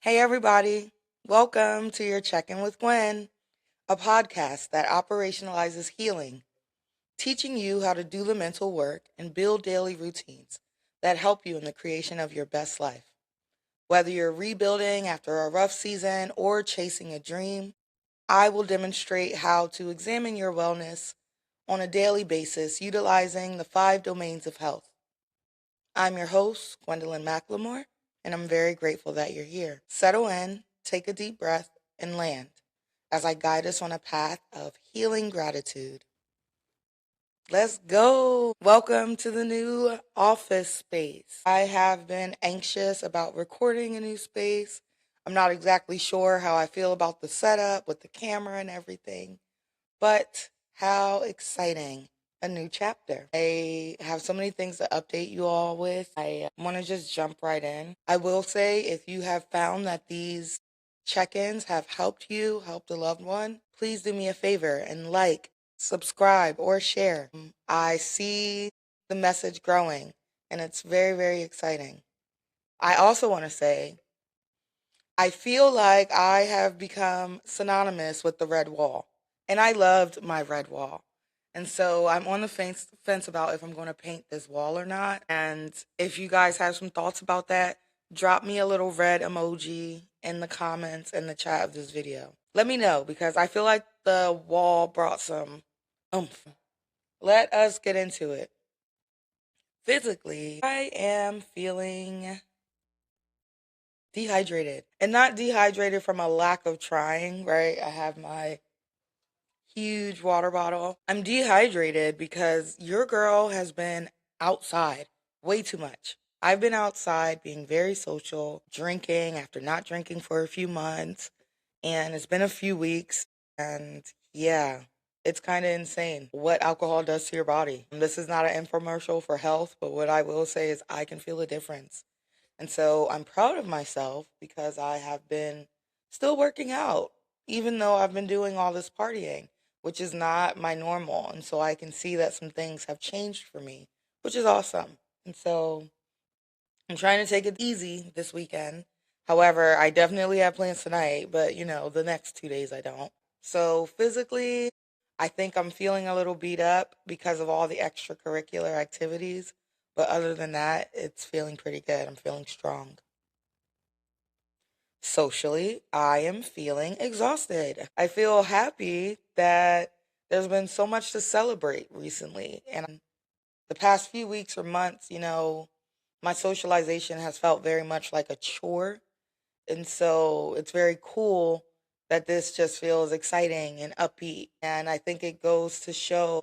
Hey, everybody. Welcome to your Check In with Gwen, a podcast that operationalizes healing, teaching you how to do the mental work and build daily routines that help you in the creation of your best life. Whether you're rebuilding after a rough season or chasing a dream, I will demonstrate how to examine your wellness on a daily basis utilizing the 5 domains of health. I'm your host, Gwendolyn McLemore, and I'm very grateful that you're here. Settle in, take a deep breath, and land as I guide us on a path of healing gratitude. Let's go. Welcome to the new office space. I have been anxious about recording a new space. I'm not exactly sure how I feel about the setup with the camera and everything, but how exciting. A new chapter. I have so many things to update you all with. I want to just jump right in. I will say if you have found that these check-ins have helped you, helped a loved one, please do me a favor and subscribe, or share. I see the message growing and it's very, very exciting. I also want to say I feel like I have become synonymous with the red wall, and I loved my red wall. And so I'm on the fence about if I'm going to paint this wall or not. And if you guys have some thoughts about that, drop me a little red emoji in the comments in the chat of this video. Let me know because I feel like the wall brought some oomph. Let us get into it. Physically, I am feeling dehydrated, and not dehydrated from a lack of trying, right? I have my huge water bottle. I'm dehydrated because your girl has been outside way too much. I've been outside being very social, drinking after not drinking for a few months, and it's been a few weeks, and yeah, it's kind of insane what alcohol does to your body. This is not an infomercial for health, but what I will say is I can feel a difference. And so I'm proud of myself because I have been still working out, even though I've been doing all this partying, which is not my normal. And so I can see that some things have changed for me, which is awesome. And so I'm trying to take it easy this weekend. However, I definitely have plans tonight, but the next 2 days I don't. So physically, I think I'm feeling a little beat up because of all the extracurricular activities. But other than that, it's feeling pretty good. I'm feeling strong. Socially, I am feeling exhausted. I feel happy that there's been so much to celebrate recently. And the past few weeks or months, my socialization has felt very much like a chore. And so it's very cool that this just feels exciting and upbeat. And I think it goes to show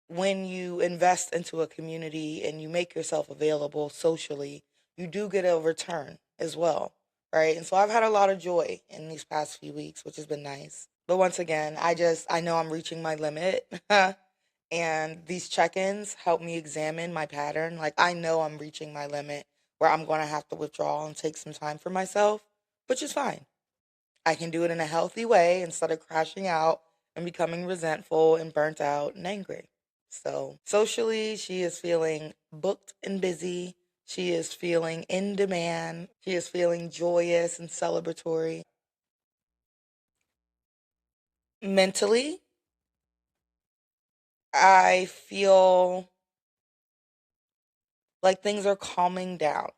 when you invest into a community and you make yourself available socially, you do get a return as well, right? And so I've had a lot of joy in these past few weeks, which has been nice. But once again, I know I'm reaching my limit. And these check-ins help me examine my pattern. Like I know I'm reaching my limit where I'm going to have to withdraw and take some time for myself, which is fine. I can do it in a healthy way instead of crashing out and becoming resentful and burnt out and angry. So, socially, she is feeling booked and busy. She is feeling in demand. She is feeling joyous and celebratory. Mentally, I feel like things are calming down.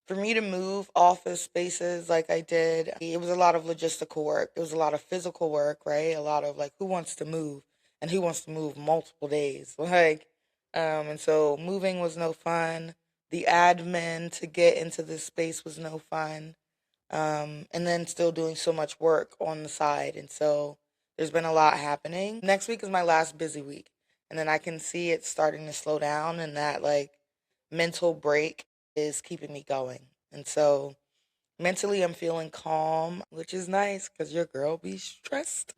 For me to move office spaces like I did, it was a lot of logistical work. It was a lot of physical work, right? A lot of like, who wants to move and who wants to move multiple days? And so moving was no fun. The admin to get into this space was no fun. And then still doing so much work on the side. And so there's been a lot happening. Next week is my last busy week. And then I can see it starting to slow down, and that like mental break is keeping me going. And so mentally, I'm feeling calm, which is nice because your girl be stressed.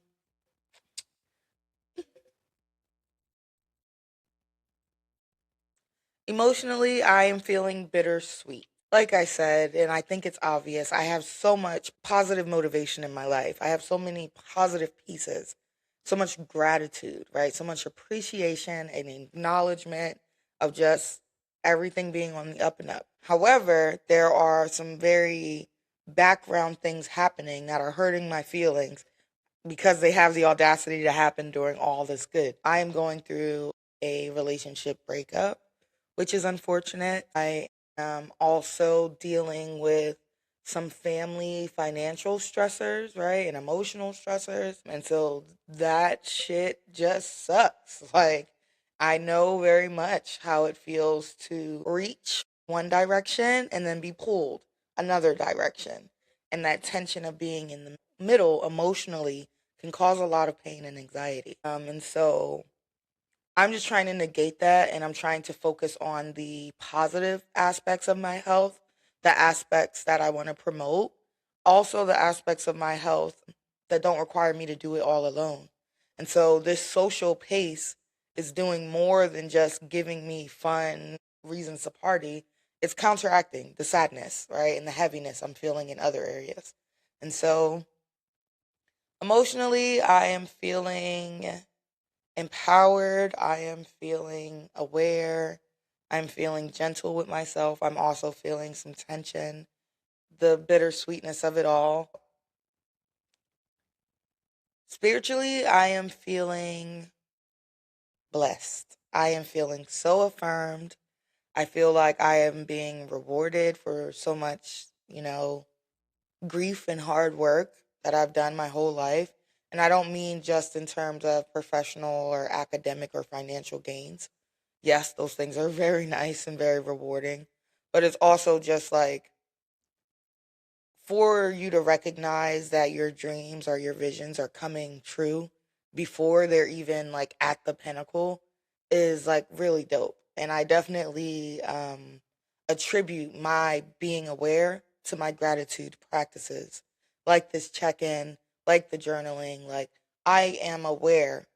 Emotionally, I am feeling bittersweet. Like I said, and I think it's obvious, I have so much positive motivation in my life. I have so many positive pieces, so much gratitude, right? So much appreciation and acknowledgement of just everything being on the up and up. However, there are some very background things happening that are hurting my feelings because they have the audacity to happen during all this good. I am going through a relationship breakup, which is unfortunate. I am also dealing with some family financial stressors, right? And emotional stressors. And so that shit just sucks. Like, I know very much how it feels to reach one direction and then be pulled another direction. And that tension of being in the middle emotionally can cause a lot of pain and anxiety. And so I'm just trying to negate that and I'm trying to focus on the positive aspects of my health, the aspects that I want to promote, also the aspects of my health that don't require me to do it all alone. And so this social pace is doing more than just giving me fun reasons to party. It's counteracting the sadness, right? And the heaviness I'm feeling in other areas. And so emotionally, I am feeling empowered. I am feeling aware. I'm feeling gentle with myself. I'm also feeling some tension, the bittersweetness of it all. Spiritually, I am feeling blessed. I am feeling so affirmed. I feel like I am being rewarded for so much, grief and hard work that I've done my whole life. And I don't mean just in terms of professional or academic or financial gains. Yes, those things are very nice and very rewarding, but it's also just like for you to recognize that your dreams or your visions are coming true before they're even like at the pinnacle is like really dope. And I definitely attribute my being aware to my gratitude practices, like this check in, like the journaling. Like, I am aware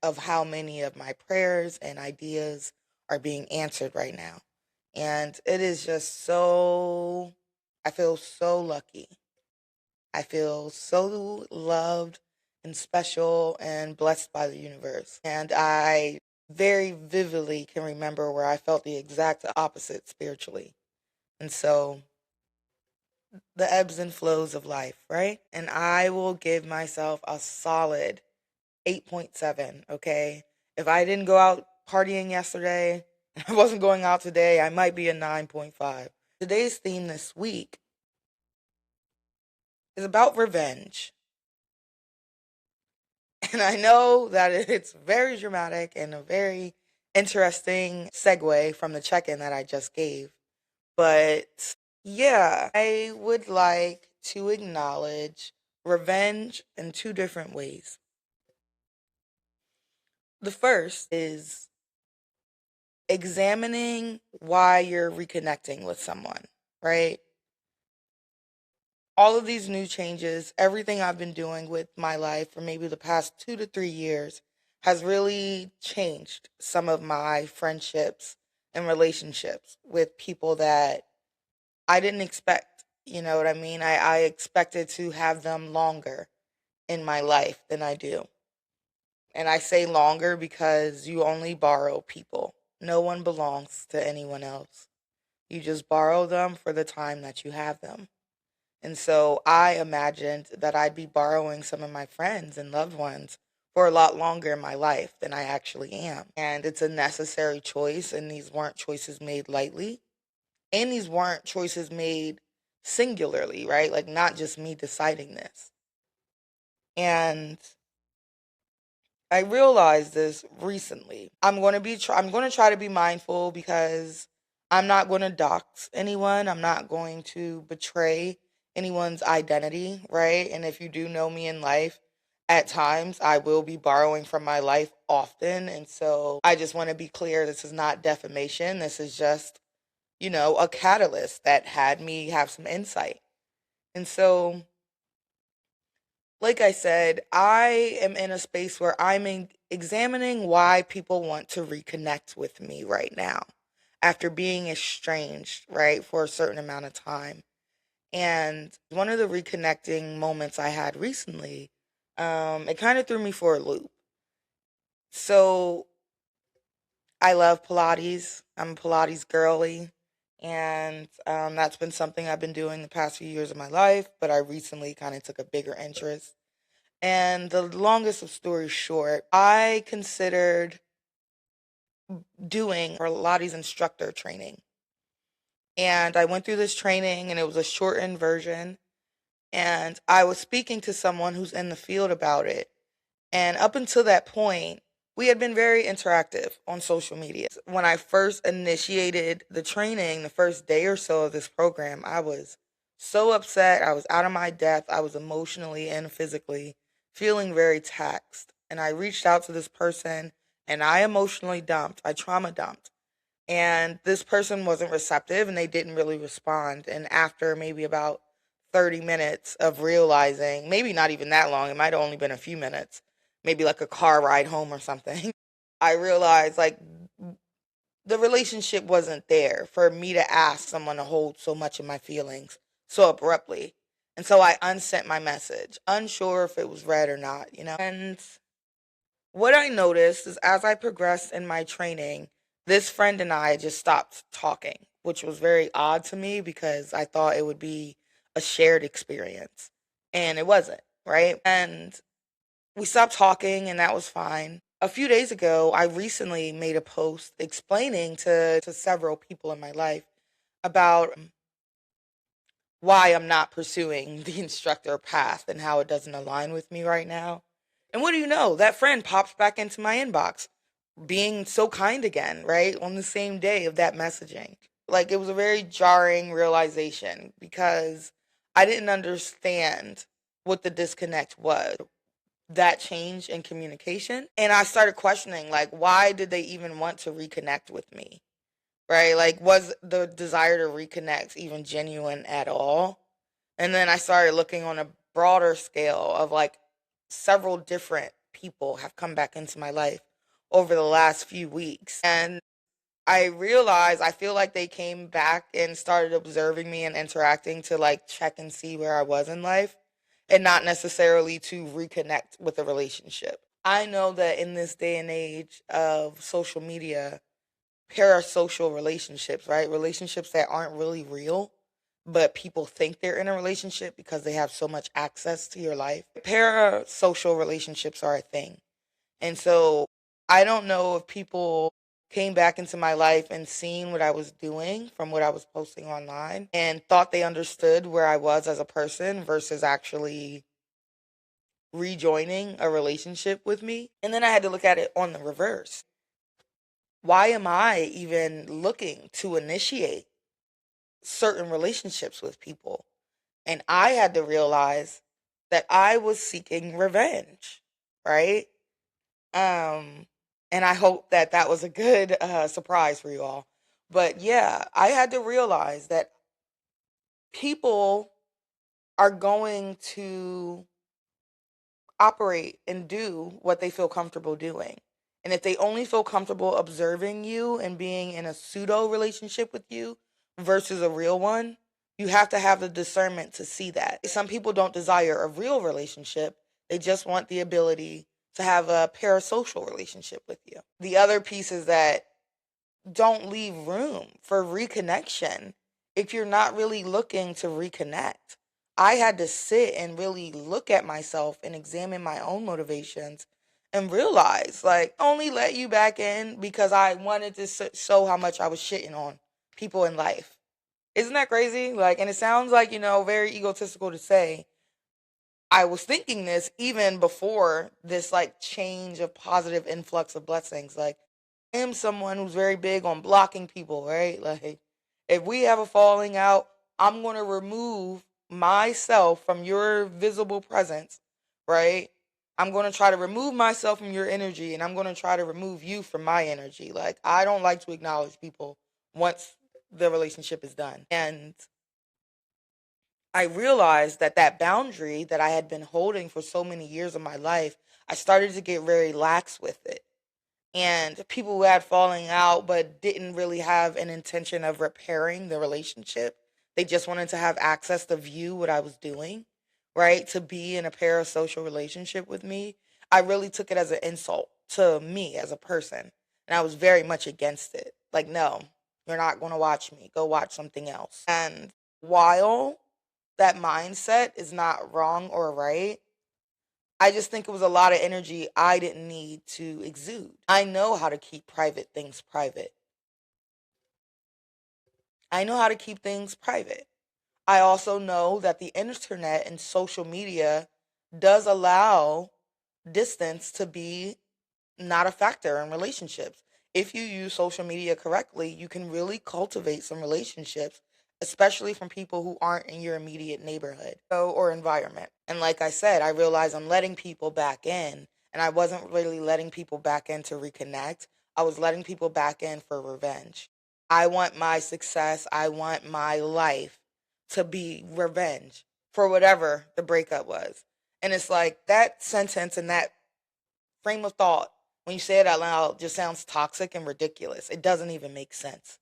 of how many of my prayers and ideas are being answered right now. And it is just so, I feel so lucky. I feel so loved and special and blessed by the universe. And I very vividly can remember where I felt the exact opposite spiritually. And so the ebbs and flows of life, right? And I will give myself a solid 8.7, okay? If I didn't go out partying yesterday, and I wasn't going out today, I might be a 9.5. Today's theme this week is about revenge. And I know that it's very dramatic and a very interesting segue from the check in that I just gave. But yeah, I would like to acknowledge revenge in two different ways. The first is examining why you're reconnecting with someone, right? All of these new changes, everything I've been doing with my life for maybe the past 2 to 3 years has really changed some of my friendships and relationships with people that I didn't expect. You know what I mean? I expected to have them longer in my life than I do. And I say longer because you only borrow people. No one belongs to anyone else. You just borrow them for the time that you have them. And so I imagined that I'd be borrowing some of my friends and loved ones for a lot longer in my life than I actually am. And it's a necessary choice, and these weren't choices made lightly. And these weren't choices made singularly, right? Like, not just me deciding this. And I realized this recently. I'm going to try to be mindful because I'm not going to dox anyone. I'm not going to betray anyone's identity, right? And if you do know me in life, at times I will be borrowing from my life often. And so I just want to be clear, this is not defamation. This is just, a catalyst that had me have some insight. And so, like I said, I am in a space where examining why people want to reconnect with me right now after being estranged, right, for a certain amount of time. And one of the reconnecting moments I had recently, it kind of threw me for a loop. So I love Pilates. I'm a Pilates girly, and that's been something I've been doing the past few years of my life, but I recently kind of took a bigger interest. And the longest of story short, I considered doing Pilates instructor training. And I went through this training, and it was a shortened version. And I was speaking to someone who's in the field about it. And up until that point, we had been very interactive on social media. When I first initiated the training, the first day or so of this program, I was so upset. I was out of my depth. I was emotionally and physically feeling very taxed. And I reached out to this person and I emotionally dumped. I trauma dumped. And this person wasn't receptive and they didn't really respond. And after maybe about 30 minutes of realizing, maybe not even that long, it might have only been a few minutes, maybe like a car ride home or something, I realized like the relationship wasn't there for me to ask someone to hold so much of my feelings so abruptly. And so I unsent my message, unsure if it was read or not. And what I noticed is as I progressed in my training, this friend and I just stopped talking, which was very odd to me because I thought it would be a shared experience. And it wasn't, right? And we stopped talking, and that was fine. A few days ago, I recently made a post explaining to several people in my life about why I'm not pursuing the instructor path and how it doesn't align with me right now. And what do you know? That friend pops back into my inbox being so kind again, right? On the same day of that messaging. Like it was a very jarring realization because I didn't understand what the disconnect was. That change in communication. And I started questioning, like, why did they even want to reconnect with me? Right? Like, was the desire to reconnect even genuine at all? And then I started looking on a broader scale of like several different people have come back into my life over the last few weeks. And I realized I feel like they came back and started observing me and interacting to like check and see where I was in life and not necessarily to reconnect with a relationship. I know that in this day and age of social media, parasocial relationships, right? Relationships that aren't really real, but people think they're in a relationship because they have so much access to your life. Parasocial relationships are a thing. And so I don't know if people came back into my life and seen what I was doing from what I was posting online and thought they understood where I was as a person versus actually rejoining a relationship with me. And then I had to look at it on the reverse. Why am I even looking to initiate certain relationships with people? And I had to realize that I was seeking revenge, right? Um, and I hope that that was a good surprise for you all. But yeah, I had to realize that people are going to operate and do what they feel comfortable doing. And if they only feel comfortable observing you and being in a pseudo relationship with you versus a real one, you have to have the discernment to see that. Some people don't desire a real relationship, they just want the ability to have a parasocial relationship with you. The other piece is that don't leave room for reconnection if you're not really looking to reconnect. I had to sit and really look at myself and examine my own motivations and realize, like, I only let you back in because I wanted to show how much I was shitting on people in life. Isn't that crazy? Like, and it sounds like, very egotistical to say. I was thinking this even before this like change of positive influx of blessings. Like, I am someone who's very big on blocking people, right? Like, if we have a falling out, I'm going to remove myself from your visible presence, right? I'm going to try to remove myself from your energy and I'm going to try to remove you from my energy. Like, I don't like to acknowledge people once the relationship is done. And I realized that that boundary that I had been holding for so many years of my life, I started to get very lax with it. And people who had falling out but didn't really have an intention of repairing the relationship, they just wanted to have access to view what I was doing, right? To be in a parasocial relationship with me. I really took it as an insult to me as a person. And I was very much against it. Like, no, you're not going to watch me. Go watch something else. And while that mindset is not wrong or right, I just think it was a lot of energy I didn't need to exude. I know how to keep private things private. I know how to keep things private. I also know that the internet and social media does allow distance to be not a factor in relationships. If you use social media correctly, you can really cultivate some relationships, especially from people who aren't in your immediate neighborhood or environment. And like I said, I realized I'm letting people back in, and I wasn't really letting people back in to reconnect. I was letting people back in for revenge. I want my success, I want my life to be revenge for whatever the breakup was. And it's like that sentence and that frame of thought, when you say it out loud, just sounds toxic and ridiculous. It doesn't even make sense.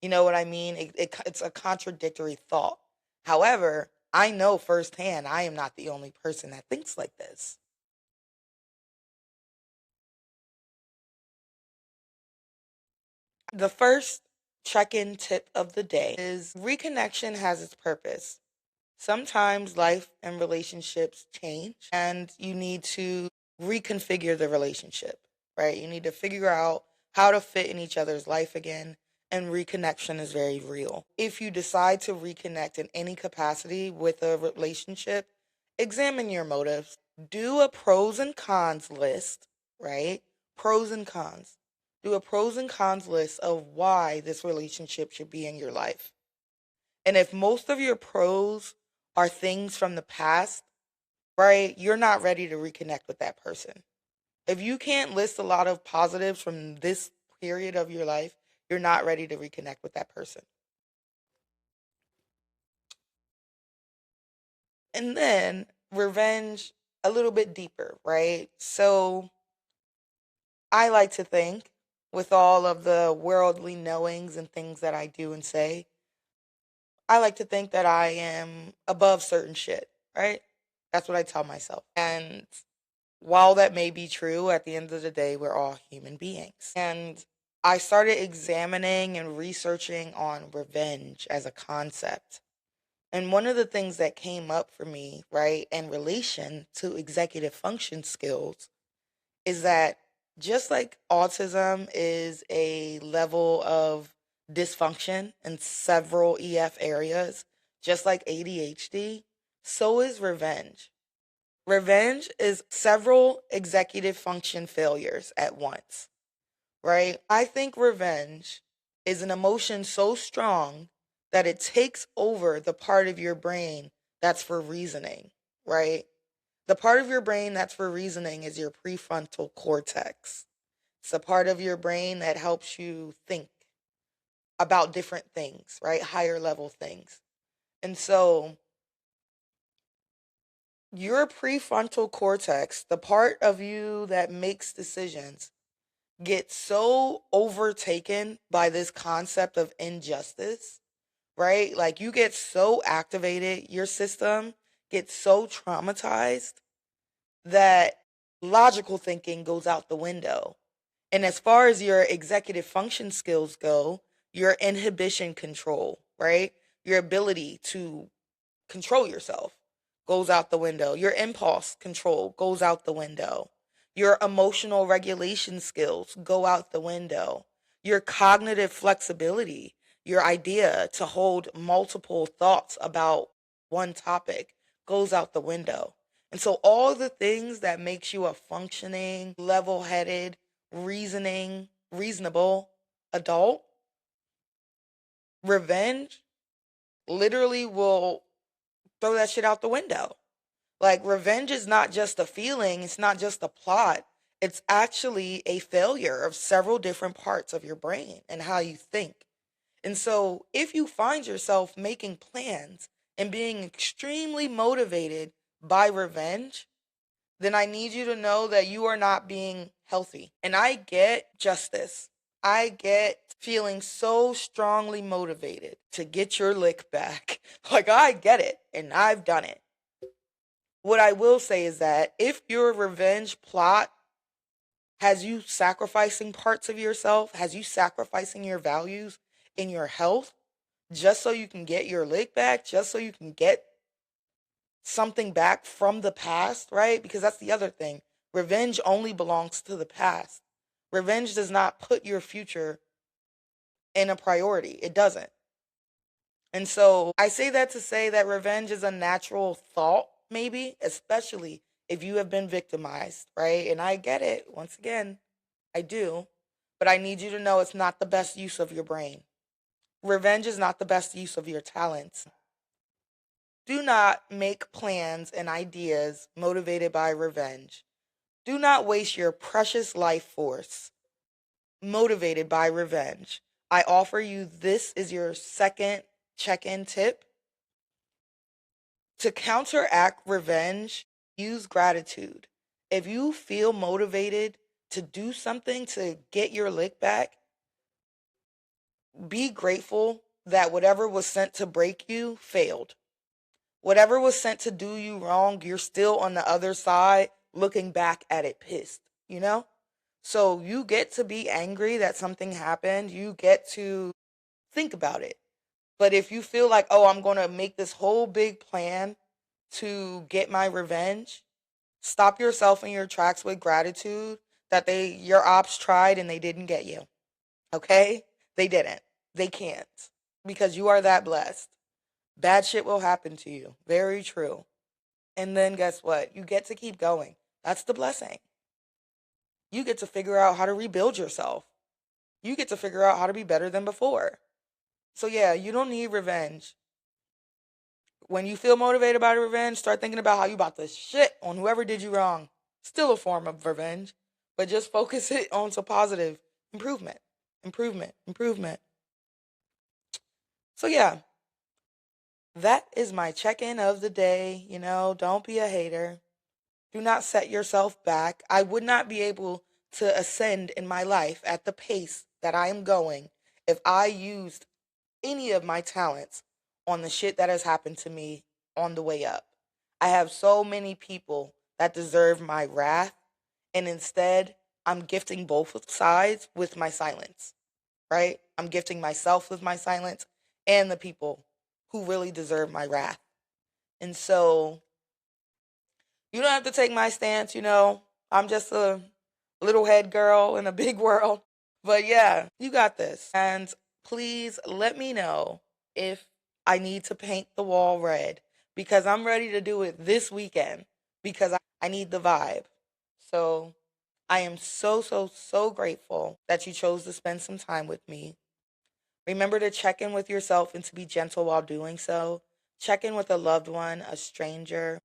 You know what I mean? It's a contradictory thought. However, I know firsthand I am not the only person that thinks like this. The first check in tip of the day is reconnection has its purpose. Sometimes life and relationships change, and you need to reconfigure the relationship, right? You need to figure out how to fit in each other's life again, and reconnection is very real. If you decide to reconnect in any capacity with a relationship, examine your motives. Do a pros and cons list, right? Pros and cons. Do a pros and cons list of why this relationship should be in your life. And if most of your pros are things from the past, right, you're not ready to reconnect with that person. If you can't list a lot of positives from this period of your life, you're not ready to reconnect with that person. And then revenge a little bit deeper, right? So I like to think, with all of the worldly knowings and things that I do and say, I like to think that I am above certain shit, right? That's what I tell myself. And while that may be true, at the end of the day, we're all human beings. And I started examining and researching on revenge as a concept. And one of the things that came up for me, right, in relation to executive function skills is that just like autism is a level of dysfunction in several EF areas, just like ADHD, so is revenge. Revenge is several executive function failures at once, right? I think revenge is an emotion so strong that it takes over the part of your brain that's for reasoning, right? The part of your brain that's for reasoning is your prefrontal cortex. It's the part of your brain that helps you think about different things, right? Higher level things. And so your prefrontal cortex, the part of you that makes decisions, gets so overtaken by this concept of injustice, right? Like you get so activated, your system gets so traumatized that logical thinking goes out the window. And as far as your executive function skills go, your inhibition control, right? Your ability to control yourself goes out the window. Your impulse control goes out the window. Your emotional regulation skills go out the window. Your cognitive flexibility, your idea to hold multiple thoughts about one topic goes out the window. And so all the things that makes you a functioning, level-headed, reasonable adult, revenge literally will throw that shit out the window. Like, revenge is not just a feeling, it's not just a plot. It's actually a failure of several different parts of your brain and how you think. And so, if you find yourself making plans and being extremely motivated by revenge, then I need you to know that you are not being healthy. And I get justice. I get feeling so strongly motivated to get your lick back. Like, I get it, and I've done it. What I will say is that if your revenge plot Has you sacrificing parts of yourself? Has you sacrificing your values in your health just so you can get your lick back, just so you can get something back from the past, right? Because that's the other thing. Revenge only belongs to the past. Revenge does not put your future in a priority. It doesn't. And so I say that to say that revenge is a natural thought, maybe, especially if you have been victimized, right? And I get it. Once again, I do. But I need you to know it's not the best use of your brain. Revenge is not the best use of your talents. Do not make plans and ideas motivated by revenge. Do not waste your precious life force motivated by revenge. I offer you this is your second check in tip. To counteract revenge, use gratitude. If you feel motivated to do something to get your lick back, be grateful that whatever was sent to break you failed. Whatever was sent to do you wrong, you're still on the other side looking back at it pissed, you know? So you get to be angry that something happened. You get to think about it. But if you feel like, oh, I'm going to make this whole big plan to get my revenge, stop yourself in your tracks with gratitude that your ops tried and they didn't get you. Okay? They didn't. They can't because you are that blessed. Bad shit will happen to you. Very true. And then guess what? You get to keep going. That's the blessing. You get to figure out how to rebuild yourself. You get to figure out how to be better than before. So yeah, you don't need revenge. When you feel motivated by revenge, start thinking about how you about to shit on whoever did you wrong. Still a form of revenge, but just focus it on some positive improvement, improvement, improvement. So yeah, that is my check-in of the day. You know, don't be a hater. Do not set yourself back. I would not be able to ascend in my life at the pace that I am going if I used any of my talents on the shit that has happened to me on the way up. I have so many people that deserve my wrath, and instead, I'm gifting both sides with my silence, right? I'm gifting myself with my silence and the people who really deserve my wrath. And so, you don't have to take my stance, you know. I'm just a little head girl in a big world. But yeah, you got this. And please let me know if I need to paint the wall red because I'm ready to do it this weekend because I need the vibe. So I am so, so, so grateful that you chose to spend some time with me. Remember to check in with yourself and to be gentle while doing so. Check in with a loved one, a stranger,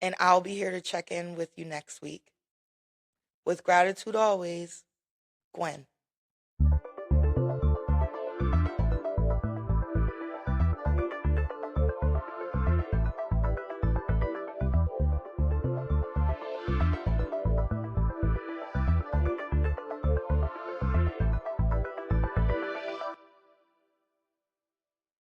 and I'll be here to check in with you next week. With gratitude always, Gwen.